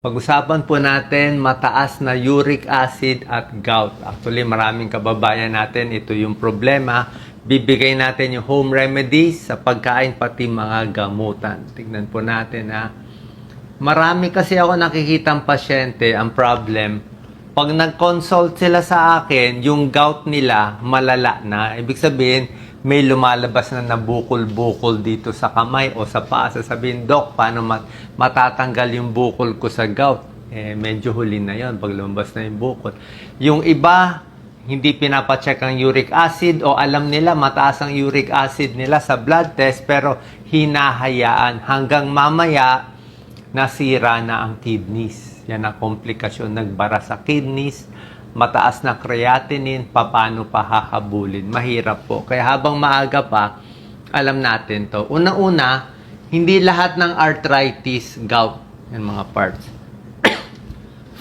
Pag-usapan po natin mataas na uric acid at gout. Actually, maraming kababayan natin, ito yung problema. Bibigay natin yung home remedies sa pagkain pati mga gamutan. Tignan po natin ha. Marami kasi ako nakikitang pasyente, ang problem, pag nag-consult sila sa akin, yung gout nila malala na. Ibig sabihin, may lumalabas na nabukol-bukol dito sa kamay o sa paa. Sasabihin, Dok, paano matatanggal yung bukol ko sa gout? Medyo huli na yon pag lumabas na yung bukol. Yung iba, hindi pinapacheck ang uric acid o alam nila mataas ang uric acid nila sa blood test pero hinahayaan hanggang mamaya nasira na ang kidneys. Yan ang komplikasyon, nagbara sa kidneys, mataas na creatinine, paano pa hahabulin? Mahirap po. Kaya habang maaga pa, alam natin to. Una-una, hindi lahat ng arthritis, gout, yan mga parts.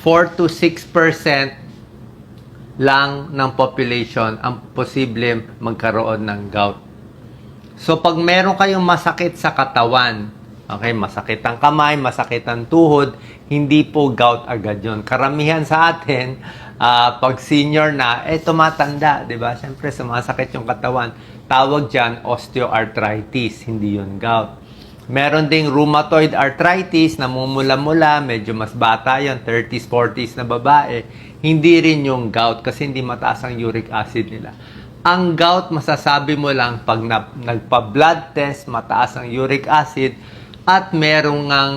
4 to 6% lang ng population ang posible magkaroon ng gout. So, pag meron kayong masakit sa katawan, okay, masakit ang kamay, masakit ang tuhod, hindi po gout agad yun. Karamihan sa atin, pag senior na, tumatanda, di ba? Siyempre, sumasakit yung katawan. Tawag dyan, osteoarthritis, hindi yun gout. Meron ding rheumatoid arthritis, namumula-mula, medyo mas bata yun, 30s, 40s na babae. Hindi rin yung gout kasi hindi mataas ang uric acid nila. Ang gout, masasabi mo lang pag nagpa-blood test, mataas ang uric acid, at merong ngang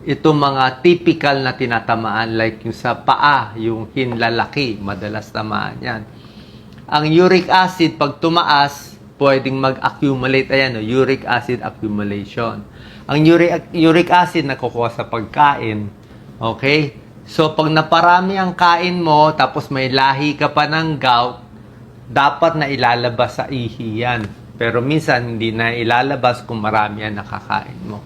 itong mga typical na tinatamaan like yung sa paa, yung hinlalaki, madalas tamaan yan. Ang uric acid, pag tumaas, pwedeng mag-accumulate. Ayan, uric acid accumulation. Ang uric acid nakukuha sa pagkain. Okay? So, pag naparami ang kain mo, tapos may lahi ka pa ng gout, dapat na ilalabas sa ihi yan. Pero minsan, hindi na ilalabas kung marami ang nakakain mo.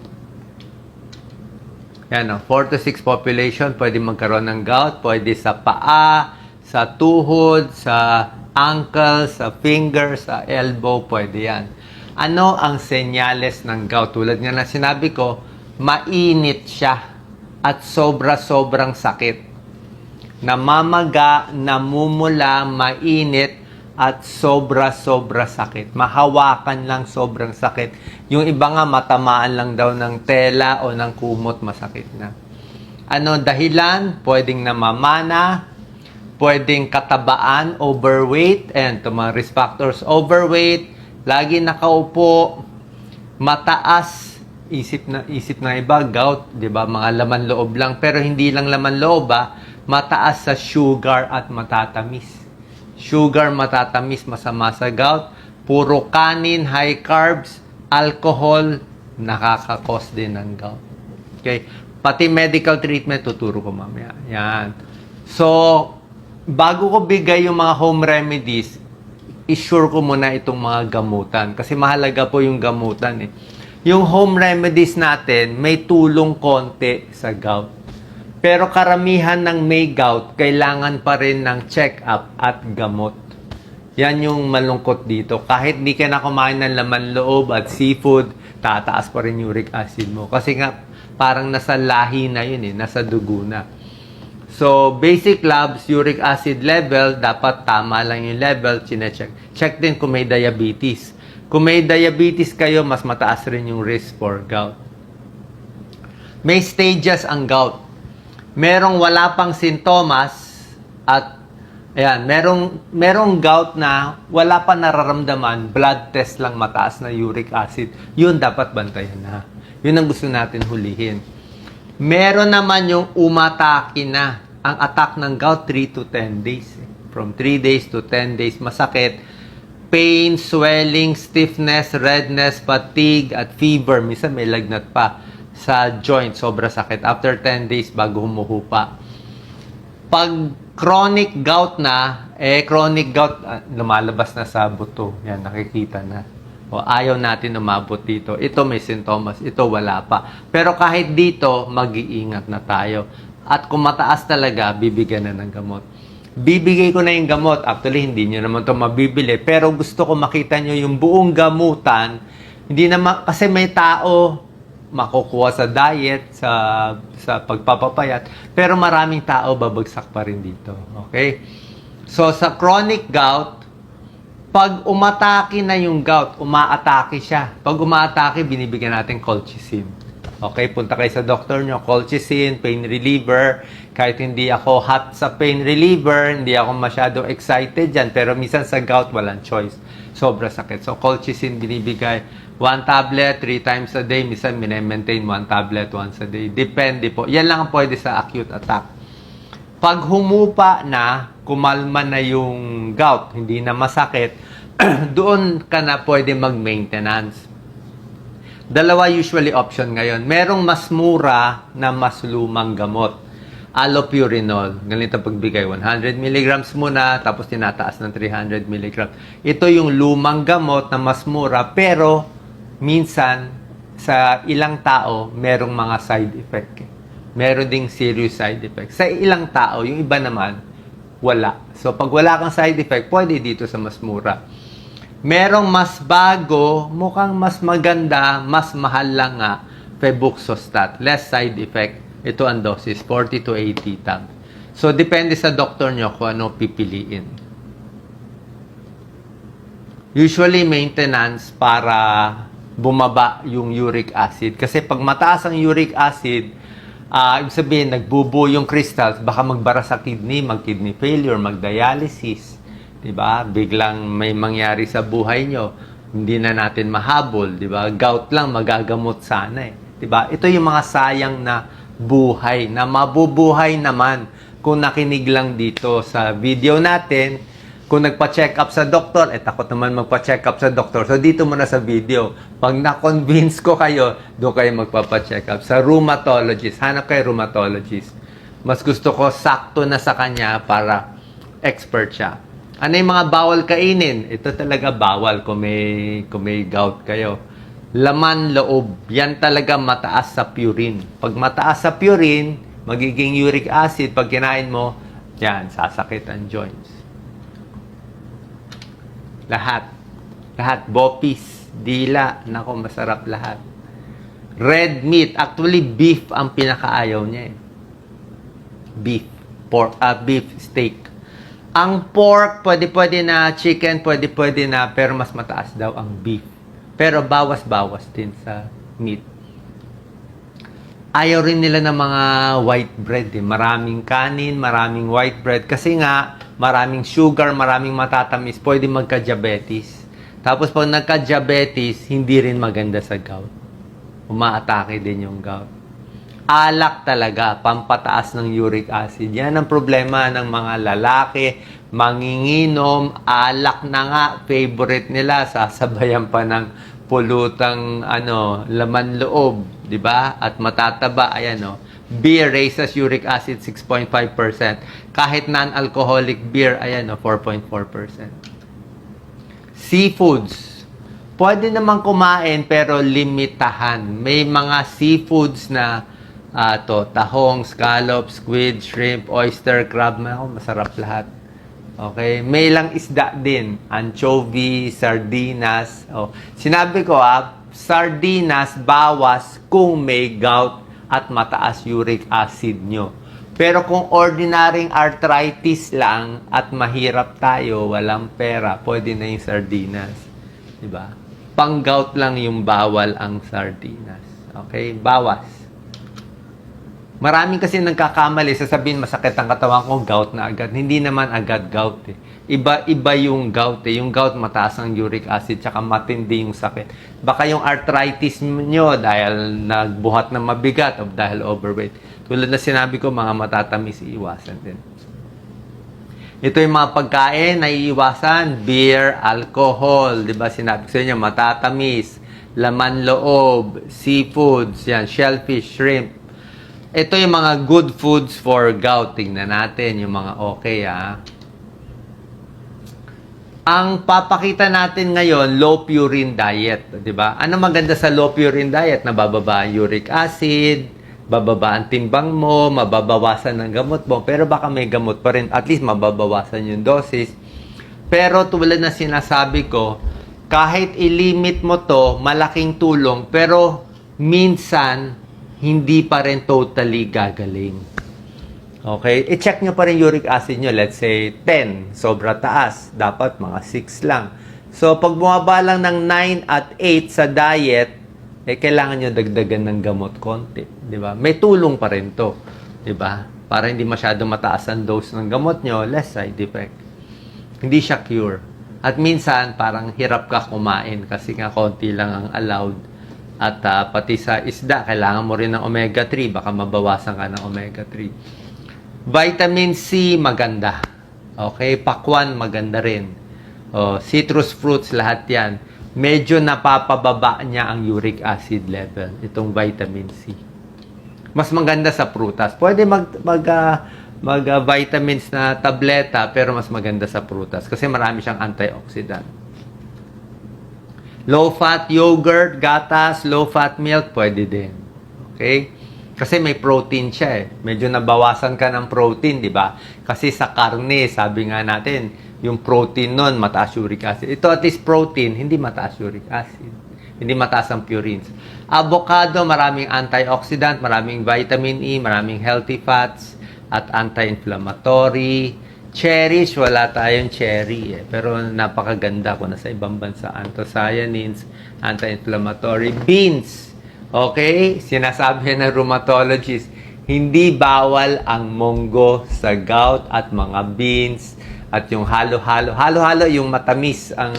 Yan, 4 to 6 population, pwede magkaroon ng gout, pwede sa paa, sa tuhod, sa ankle, sa finger, sa elbow, pwede yan. Ano ang senyales ng gout? Tulad nga na sinabi ko, mainit siya at sobra-sobrang sakit. Namamaga, namumula, mainit, at sobra-sobra sakit. Mahawakan lang, sobrang sakit. Yung iba nga, matamaan lang daw ng tela o ng kumot, masakit na. Ano dahilan? Pwedeng namamana, pwedeng katabaan, overweight, and to mga risk factors, overweight, lagi nakaupo, mataas, isip na iba, gout, di ba? Mga laman loob lang, pero hindi lang laman loob, mataas sa sugar at matatamis. Sugar, matatamis, masama sa gout. Puro kanin, high carbs, alcohol, nakakakos din ng gout. Okay? Pati medical treatment, tuturo ko mamaya. Yan. So, bago ko bigay yung mga home remedies, isure ko muna itong mga gamutan. Kasi mahalaga po yung gamutan. Yung home remedies natin, may tulong konti sa gout. Pero karamihan ng may gout, kailangan pa rin ng check-up at gamot. Yan yung malungkot dito. Kahit di ka na kumain ng laman loob at seafood, tataas pa rin uric acid mo. Kasi nga, parang nasa lahi na yun nasa dugo na. So, basic labs, uric acid level, dapat tama lang yung level, chinecheck. Check din kung may diabetes. Kung may diabetes kayo, mas mataas rin yung risk for gout. May stages ang gout. Merong wala pang sintomas at ayan, merong gout na wala pa nararamdaman, blood test lang mataas na uric acid. Yun dapat bantayan na. Yun ang gusto natin hulihin. Meron naman yung umatake na. Ang attack ng gout 3 to 10 days. From 3 days to 10 days, masakit. Pain, swelling, stiffness, redness, fatigue, at fever. Minsan may lagnat pa sa joint, sobra sakit. After 10 days, bago humuhupa. Pag chronic gout na, chronic gout, lumalabas na sa buto. Yan, nakikita na. O, ayaw natin umabot dito. Ito may sintomas, ito wala pa. Pero kahit dito, mag-iingat na tayo. At kung mataas talaga, bibigyan na ng gamot. Bibigay ko na yung gamot. Actually, hindi nyo naman ito mabibili. Pero gusto ko makita nyo yung buong gamutan. Hindi naman, kasi may tao, makukuha sa diet, sa pagpapapayat, pero maraming tao babagsak pa rin dito. Okay? So, sa chronic gout, pag umatake na yung gout, umaatake siya. Pag umaatake, binibigyan natin colchicine. Okay, punta kayo sa doktor nyo, colchicine, pain reliever. Kahit hindi ako hot sa pain reliever, hindi ako masyado excited dyan, pero minsan sa gout, walang choice. Sobra sakit. So, colchicine binibigay. 1 tablet, 3 times a day. Minsan, maintain 1 tablet once a day. Depende po. Yan lang ang pwede sa acute attack. Pag humupa na, kumalma na yung gout, hindi na masakit, doon ka na pwede mag-maintenance. Dalawa usually option ngayon. Merong mas mura na mas lumang gamot. Allopurinol. Ganito pagbigay. 100 mg muna, tapos tinataas ng 300 mg. Ito yung lumang gamot na mas mura, pero minsan, sa ilang tao, merong mga side effect. Meron ding serious side effect. Sa ilang tao, yung iba naman, wala. So, pag wala kang side effect, pwede dito sa mas mura. Merong mas bago, mukhang mas maganda, mas mahal lang nga, Febuxostat. Less side effect. Ito ang dosis, 40 to 80 tab. So, depende sa doktor nyo kung ano pipiliin. Usually, maintenance para bumaba yung uric acid. Kasi pag mataas ang uric acid, ibig sabihin, nagbubuo yung crystals, baka magbara sa kidney, mag-kidney failure, mag-dialysis. Diba? Biglang may mangyari sa buhay nyo, hindi na natin mahabol, diba? Gout lang, magagamot sana eh. Diba? Ito yung mga sayang na buhay, na mabubuhay naman kung nakinig lang dito sa video natin. Kung nagpa-check up sa doktor, takot naman magpa-check up sa doktor. So, dito muna sa video. Pag na-convince ko kayo, doon kayo magpapa-check up. Sa rheumatologist, hanap kayo rheumatologist. Mas gusto ko sakto na sa kanya para expert siya. Ano yung mga bawal kainin? Ito talaga bawal kung may gout kayo. Laman loob. Yan talaga mataas sa purine. Pag mataas sa purine, magiging uric acid. Pag kinain mo, yan, sasakit ang joints. Lahat. Lahat. Bopis, dila. Nako, masarap lahat. Red meat. Actually, beef ang pinakaayaw niya eh. Beef. Pork, beef steak. Ang pork, pwede na. Chicken, pwede na. Pero mas mataas daw ang beef. Pero bawas-bawas din sa meat. Ayaw rin nila ng mga white bread. Eh. Maraming kanin, maraming white bread. Kasi nga, maraming sugar, maraming matatamis. Pwede magka-diabetes. Tapos pag nagka-diabetes, hindi rin maganda sa gout. Umaatake din yung gout. Alak talaga, pampataas ng uric acid. Yan ang problema ng mga lalaki, manginginom, alak na nga, favorite nila, sasabayan pa ng pulutang laman loob, di ba? At matataba, ayan Beer raises uric acid 6.5%. Kahit non-alcoholic beer, ayan 4.4%. Seafoods. Pwede naman kumain pero limitahan. May mga seafoods na tahong, scallop, squid, shrimp, oyster, crab, masarap lahat. Okay? May lang isda din. Anchovy, sardinas. Sinabi ko sardinas, bawas kung may gout at mataas uric acid nyo. Pero kung ordinaryong arthritis lang at mahirap tayo, walang pera, pwede na yung sardinas. Diba? Pang-gout lang yung bawal ang sardinas. Okay? Bawas. Maraming kasi nagkakamali, sasabihin masakit ang katawan ko, gout na agad. Hindi naman agad gout eh. Iba yung gout eh. Yung gout mataas ang uric acid tsaka matindi yung sakit. Baka yung arthritis nyo dahil nagbuhat ng mabigat o dahil overweight. Tulad na sinabi ko, mga matatamis iiwasan din. Ito yung mga pagkain na iiwasan, beer, alcohol, di ba sinabi ko sa inyo, matatamis, laman loob, seafoods, yan, shellfish, shrimp. Ito yung mga good foods for gout. Tingnan natin yung mga okay Ang papakita natin ngayon, low purine diet. Diba? Ano maganda sa low purine diet? Nabababa ang uric acid, bababa ang timbang mo, mababawasan ng gamot mo. Pero baka may gamot pa rin. At least mababawasan yung dosis. Pero tulad na sinasabi ko, kahit ilimit mo to, malaking tulong. Pero minsan, hindi pa rin totally gagaling. Okay? I-check nyo pa rin uric acid nyo. Let's say, 10. Sobra taas. Dapat mga 6 lang. So, pag bumaba lang ng 9 at 8 sa diet, kailangan nyo dagdagan ng gamot konti. Diba? May tulong pa rin to. Diba? Para hindi masyado mataas ang dose ng gamot nyo, less side effect. Hindi siya cure. At minsan, parang hirap ka kumain kasi nga konti lang ang allowed. At pati sa isda, kailangan mo rin ng omega-3. Baka mabawasan ka ng omega-3. Vitamin C, maganda. Okay? Pakwan, maganda rin. Citrus fruits, lahat yan. Medyo napapababa niya ang uric acid level. Itong vitamin C. Mas maganda sa prutas. Pwede vitamins na tableta, pero mas maganda sa prutas kasi marami siyang antioxidant. Low-fat yogurt, gatas, low-fat milk, pwede din. Okay? Kasi may protein siya eh. Medyo nabawasan ka ng protein, di ba? Kasi sa karne, sabi nga natin, yung protein nun, mataas uric acid. Ito at least protein, hindi mataas uric acid. Hindi mataas ang purines. Avocado, maraming antioxidant, maraming vitamin E, maraming healthy fats, at anti-inflammatory. Cherries, wala tayong cherry eh. Pero napakaganda ko na sa ibang bansa. Anthocyanins, anti-inflammatory. Beans, okay? Sinasabi ng rheumatologist, hindi bawal ang munggo sa gout at mga beans at yung halo-halo. Halo-halo yung matamis ang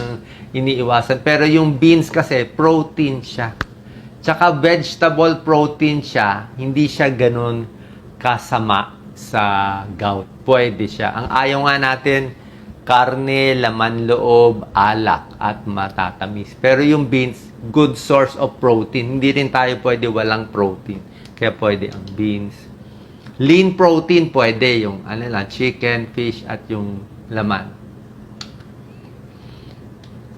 iniiwasan. Pero yung beans kasi, protein siya. Tsaka vegetable protein siya, hindi siya ganun kasama sa gout. Pwede siya. Ang ayaw nga natin, karne, laman loob, alak, at matatamis. Pero yung beans, good source of protein. Hindi rin tayo pwede walang protein. Kaya pwede ang beans. Lean protein, pwede. Yung chicken, fish, at yung laman.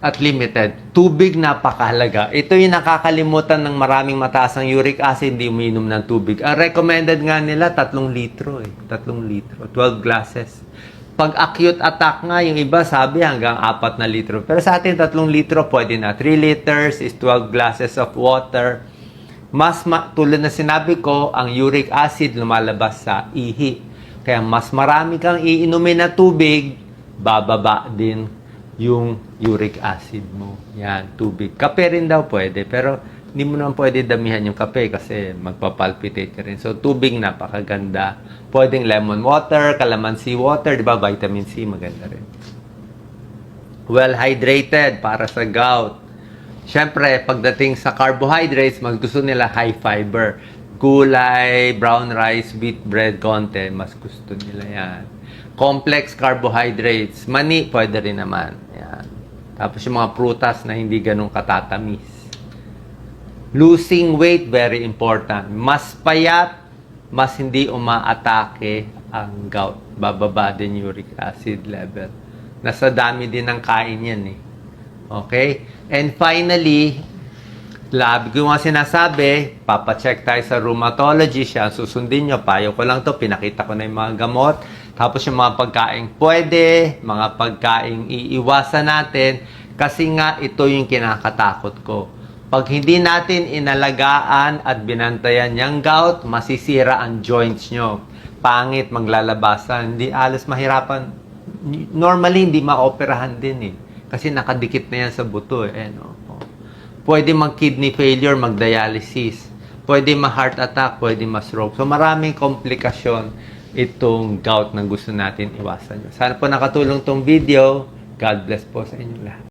At limited. Tubig, napakahalaga. Ito yung nakakalimutan ng maraming mataas ang uric acid, hindi uminom ng tubig. Ang recommended nga nila, 3 litro eh. 3 litro. 12 glasses. Pag acute attack nga, yung iba sabi hanggang 4 na litro. Pero sa atin, 3 litro, pwede na. 3 liters is 12 glasses of water. Tulad na sinabi ko, ang uric acid lumalabas sa ihi. Kaya mas marami kang iinumin na tubig, bababa din yung uric acid mo. Yan, tubig. Kape rin daw pwede, pero hindi mo naman pwede damihan yung kape kasi magpapalpitate ka rin. So, tubig napakaganda. Pwedeng lemon water, calamansi water, di ba? Vitamin C, maganda rin. Well hydrated para sa gout. Siyempre, pagdating sa carbohydrates, gusto nila high fiber. Gulay, brown rice, wheat bread, konti, mas gusto nila yan. Complex carbohydrates. Mani, pwede rin naman. Yan. Tapos yung mga prutas na hindi ganun katatamis. Losing weight, very important. Mas payat, mas hindi umaatake ang gout. Bababa din uric acid level. Nasa dami din ng kain yan eh. Okay? And finally, lab ko nga sinasabi, papacheck tayo sa rheumatologist, siya susundin nyo, payo ko lang to, pinakita ko na yung mga gamot, tapos yung mga pagkain pwede, mga pagkain iiwasan natin, kasi nga ito yung kinakatakot ko. Pag hindi natin inalagaan at binantayan yung gout, masisira ang joints nyo. Pangit, maglalabasan, hindi alas mahirapan. Normally, hindi maoperahan din eh. Kasi nakadikit na yan sa buto eh. No? Pwede mag-kidney failure, mag-dialysis. Pwede ma-heart attack, pwede ma-stroke. So maraming komplikasyon itong gout na gusto natin iwasan. Sana po nakatulong tong video. God bless po sa inyo lahat.